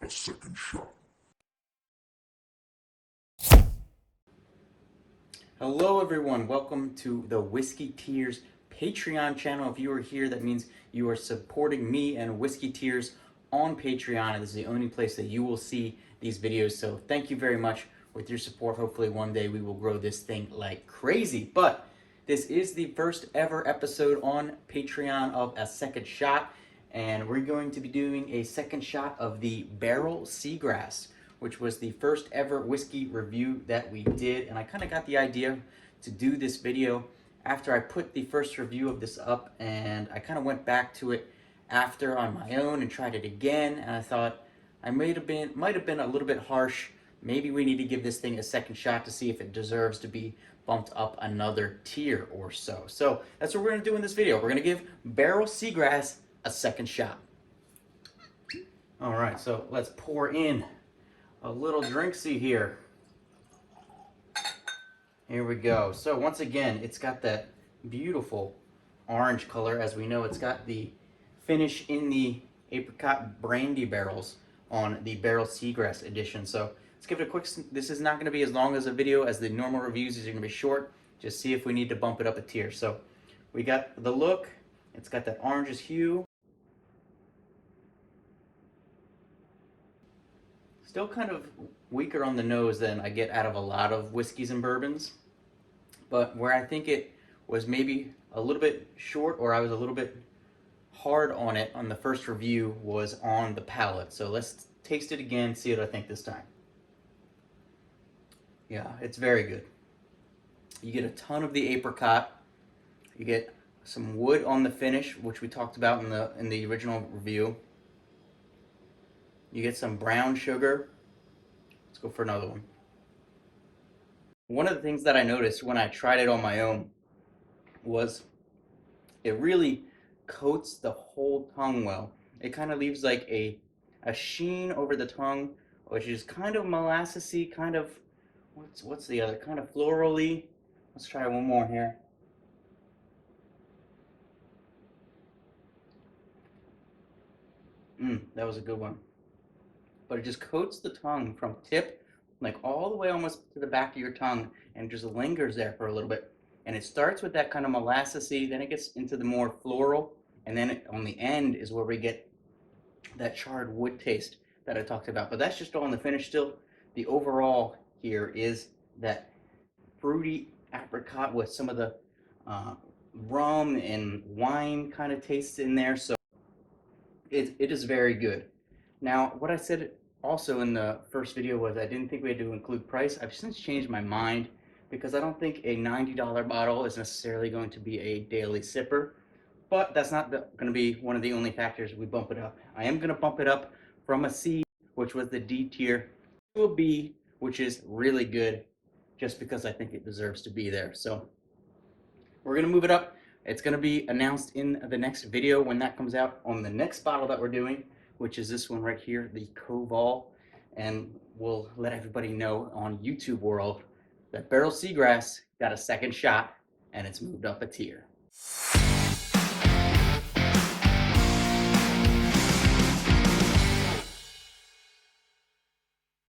a second shot. Hello everyone, welcome to the Whiskey Tears Patreon channel. If you are here, that means you are supporting me and Whiskey Tears on Patreon, and this is the only place that you will see these videos. So thank you very much with your support. Hopefully one day we will grow this thing like crazy. But this is the first ever episode on Patreon of A Second Shot, and we're going to be doing a second shot of the Barrel Seagrass, which was the first ever whiskey review that we did. And I kind of got the idea to do this video after I put the first review of this up, and I kind of went back to it after on my own and tried it again, and I thought I might have been a little bit harsh. Maybe we need to give this thing a second shot to see if it deserves to be bumped up another tier or so. So that's what we're gonna do in this video. We're gonna give Barrel Seagrass a second shot. All right, so let's pour in a little drinksy here. Here we go. So once again, it's got that beautiful orange color. As we know, it's got the finish in the apricot brandy barrels on the Barrel Seagrass edition. So let's give it a quick, this is not going to be as long as a video as the normal reviews. These are going to be short. Just see if we need to bump it up a tier. So we got the look. It's got that orangish hue. Still kind of weaker on the nose than I get out of a lot of whiskeys and bourbons. But where I think it was maybe a little bit short, or I was a little bit hard on it on the first review, was on the palate. So let's taste it again, see what I think this time. Yeah, it's very good. You get a ton of the apricot. You get some wood on the finish, which we talked about in the original review. You get some brown sugar. Let's go for another one. One of the things that I noticed when I tried it on my own was it really coats the whole tongue well. It kind of leaves like a sheen over the tongue, which is kind of molassesy, kind of, what's the other, kind of florally. Let's try one more here. That was a good one. But it just coats the tongue from tip, like all the way almost to the back of your tongue, and just lingers there for a little bit. And it starts with that kind of molassesy, then it gets into the more floral, and then on the end is where we get that charred wood taste that I talked about. But that's just all in the finish still. The overall here is that fruity apricot with some of the rum and wine kind of tastes in there. So it is very good. Now, what I said also in the first video was I didn't think we had to include price. I've since changed my mind because I don't think a $90 bottle is necessarily going to be a daily sipper. But that's not going to be one of the only factors we bump it up. I am going to bump it up from a C, which was the D tier, to a B, which is really good, just because I think it deserves to be there. So we're going to move it up. It's going to be announced in the next video when that comes out on the next bottle that we're doing, which is this one right here, the Koval. And we'll let everybody know on YouTube world that Barrel Seagrass got a second shot and it's moved up a tier.